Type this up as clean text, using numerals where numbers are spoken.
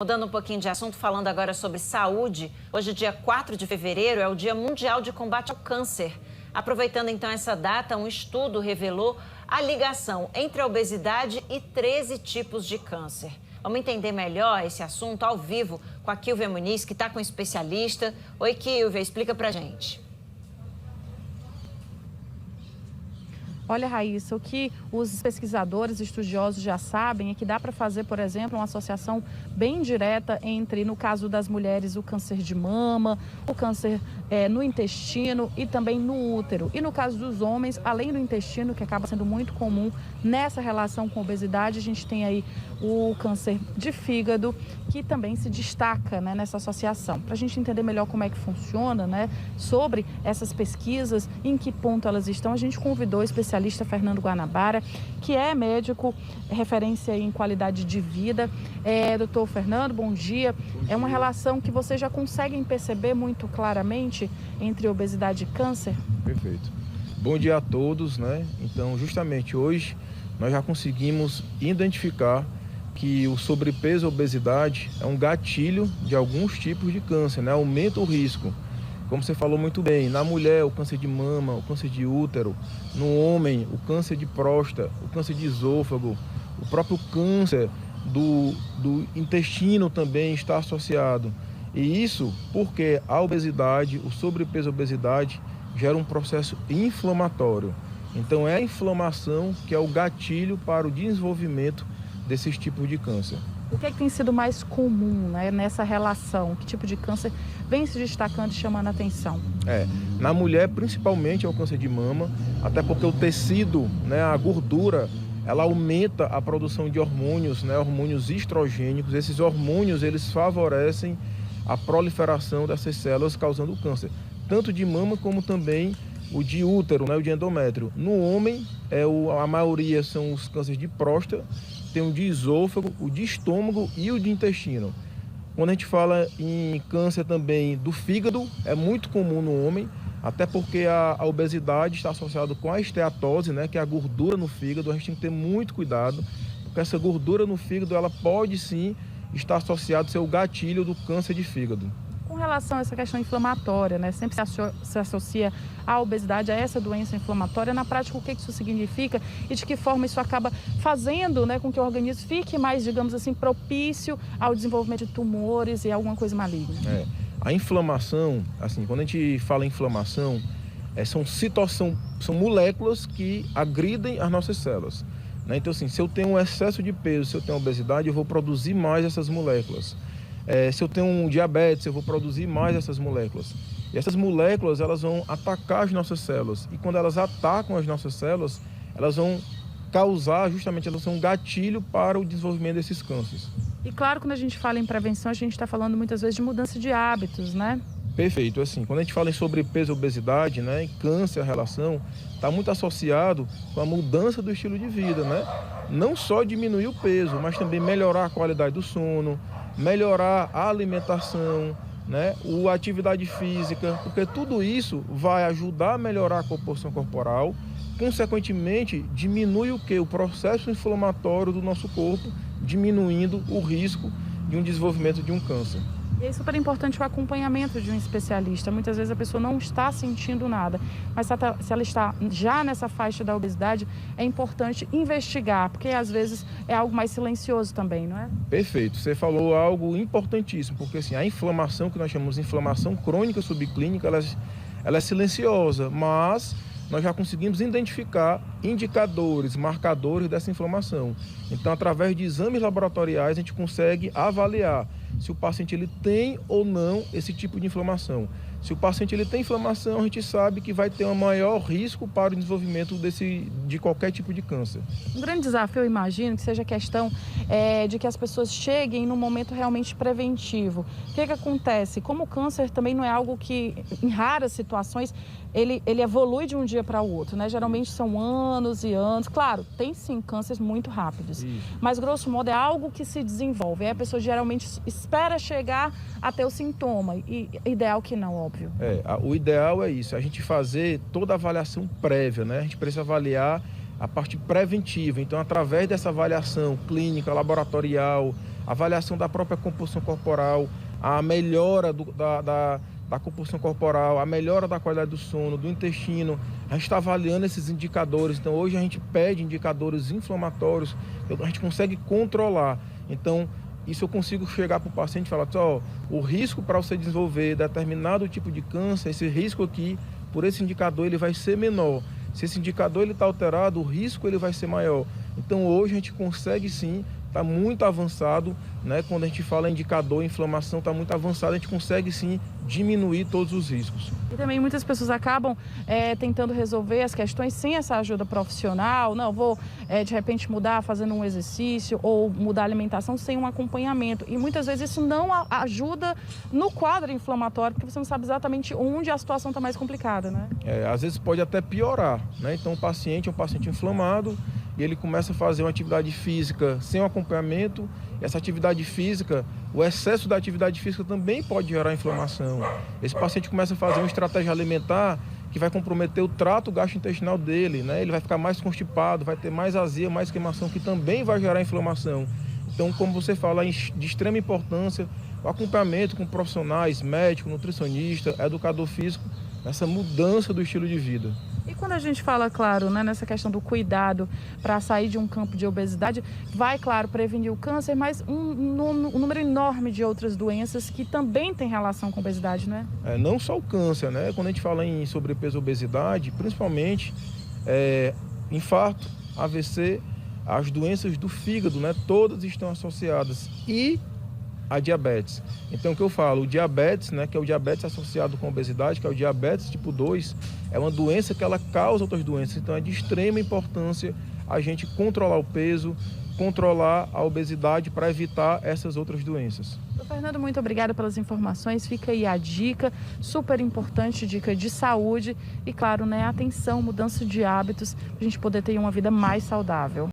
Mudando um pouquinho de assunto, falando agora sobre saúde. Hoje, dia 4 de fevereiro, é o Dia Mundial de Combate ao Câncer. Aproveitando então essa data, um estudo revelou a ligação entre a obesidade e 13 tipos de câncer. Vamos entender melhor esse assunto ao vivo com a Kilvia Muniz, que está com um especialista. Oi, Kilvia, explica pra gente. Olha, Raíssa, o que os pesquisadores estudiosos já sabem é que dá para fazer, por exemplo, uma associação bem direta entre, no caso das mulheres, o câncer de mama, o câncer no intestino e também no útero. E no caso dos homens, além do intestino, que acaba sendo muito comum nessa relação com obesidade, a gente tem aí o câncer de fígado, que também se destaca, né, nessa associação. Para a gente entender melhor como é que funciona, né, sobre essas pesquisas, em que ponto elas estão, a gente convidou o especialista Fernando Guanabara, que é médico, referência em qualidade de vida. Doutor Fernando, bom dia. É uma relação que vocês já conseguem perceber muito claramente entre obesidade e câncer? Perfeito. Bom dia a todos, né? Então, justamente hoje, nós já conseguimos identificar que o sobrepeso e a obesidade é um gatilho de alguns tipos de câncer, né? Aumenta o risco. Como você falou muito bem, na mulher o câncer de mama, o câncer de útero, no homem o câncer de próstata, o câncer de esôfago, o próprio câncer do intestino também está associado. E isso porque a obesidade, o sobrepeso e a obesidade gera um processo inflamatório. Então é a inflamação que é o gatilho para o desenvolvimento desses tipos de câncer. O que é que tem sido mais comum, né, nessa relação? Que tipo de câncer vem se destacando e chamando a atenção? Na mulher, principalmente, é o câncer de mama, até porque o tecido, né, a gordura, ela aumenta a produção de hormônios, né, hormônios estrogênicos. Esses hormônios, eles favorecem a proliferação dessas células, causando câncer, tanto de mama como também o de útero, né, o de endométrio. No homem, a maioria são os cânceres de próstata, tem o de esôfago, o de estômago e o de intestino. Quando a gente fala em câncer também do fígado, é muito comum no homem, até porque a obesidade está associada com a esteatose, né, que é a gordura no fígado. A gente tem que ter muito cuidado, porque essa gordura no fígado, ela pode sim estar associada a ser o gatilho do câncer de fígado. Com relação a essa questão inflamatória, né? Sempre se associa a obesidade a essa doença inflamatória. Na prática, o que isso significa e de que forma isso acaba fazendo, né, com que o organismo fique mais, digamos assim, propício ao desenvolvimento de tumores e alguma coisa maligna? A inflamação, assim, quando a gente fala em inflamação, são moléculas que agridem as nossas células, né? Então, assim, se eu tenho um excesso de peso, se eu tenho obesidade, eu vou produzir mais essas moléculas. Se eu tenho um diabetes, eu vou produzir mais essas moléculas. E essas moléculas, elas vão atacar as nossas células. E quando elas atacam as nossas células, elas vão causar, justamente, elas são um gatilho para o desenvolvimento desses cânceres. E claro, quando a gente fala em prevenção, a gente está falando muitas vezes de mudança de hábitos, né? Perfeito. Assim, quando a gente fala em sobrepeso e obesidade, né, e câncer, a relação está muito associado com a mudança do estilo de vida, né? Não só diminuir o peso, mas também melhorar a qualidade do sono, melhorar a alimentação, né, a atividade física, porque tudo isso vai ajudar a melhorar a composição corporal, consequentemente diminui o quê? O processo inflamatório do nosso corpo, diminuindo o risco de um desenvolvimento de um câncer. E é super importante o acompanhamento de um especialista. Muitas vezes a pessoa não está sentindo nada, mas se ela está já nessa faixa da obesidade, é importante investigar, porque às vezes é algo mais silencioso também, não é? Perfeito. Você falou algo importantíssimo, porque assim, a inflamação, que nós chamamos de inflamação crônica subclínica, ela é silenciosa, mas nós já conseguimos identificar indicadores, marcadores dessa inflamação. Então, através de exames laboratoriais, a gente consegue avaliar se o paciente ele tem ou não esse tipo de inflamação. Se o paciente ele tem inflamação, a gente sabe que vai ter um maior risco para o desenvolvimento de qualquer tipo de câncer. Um grande desafio, eu imagino, que seja a questão de que as pessoas cheguem num momento realmente preventivo. O que acontece? Como o câncer também não é algo que, em raras situações, ele evolui de um dia para o outro, né? Geralmente são anos e anos. Claro, tem sim cânceres muito rápidos, mas grosso modo é algo que se desenvolve. Aí a pessoa geralmente espera chegar até o sintoma, e ideal que não, óbvio. O ideal é isso, a gente fazer toda a avaliação prévia, né? A gente precisa avaliar a parte preventiva. Então, através dessa avaliação clínica, laboratorial, avaliação da própria composição corporal, a melhora da composição corporal, a melhora da qualidade do sono, do intestino. A gente está avaliando esses indicadores. Então, hoje a gente pede indicadores inflamatórios, a gente consegue controlar. Então, isso eu consigo chegar para o paciente e falar, o risco para você desenvolver determinado tipo de câncer, esse risco aqui, por esse indicador, ele vai ser menor. Se esse indicador está alterado, o risco ele vai ser maior. Então, hoje a gente consegue sim, está muito avançado, né? Quando a gente fala indicador, inflamação está muito avançado, a gente consegue sim diminuir todos os riscos. E também muitas pessoas acabam tentando resolver as questões sem essa ajuda profissional. Não, vou de repente mudar fazendo um exercício ou mudar a alimentação sem um acompanhamento. E muitas vezes isso não ajuda no quadro inflamatório, porque você não sabe exatamente onde a situação está mais complicada, né? Às vezes pode até piorar, né? Então o paciente é um paciente inflamado e ele começa a fazer uma atividade física sem um acompanhamento. Essa atividade física, o excesso da atividade física também pode gerar inflamação. Esse paciente começa a fazer uma estratégia alimentar que vai comprometer o trato gastrointestinal dele, né? Ele vai ficar mais constipado, vai ter mais azia, mais queimação, que também vai gerar inflamação. Então, como você fala, de extrema importância, o acompanhamento com profissionais, médico, nutricionista, educador físico, nessa mudança do estilo de vida. E quando a gente fala, claro, né, nessa questão do cuidado para sair de um campo de obesidade, vai, claro, prevenir o câncer, mas um número enorme de outras doenças que também tem relação com obesidade, não é? Não só o câncer, né? Quando a gente fala em sobrepeso e obesidade, principalmente infarto, AVC, as doenças do fígado, né? Todas estão associadas. E a diabetes. Então, o que eu falo, o diabetes, né, que é o diabetes associado com obesidade, que é o diabetes tipo 2, é uma doença que ela causa outras doenças. Então, é de extrema importância a gente controlar o peso, controlar a obesidade para evitar essas outras doenças. Fernando, muito obrigada pelas informações. Fica aí a dica, super importante, dica de saúde e, claro, né, atenção, mudança de hábitos, para a gente poder ter uma vida mais saudável.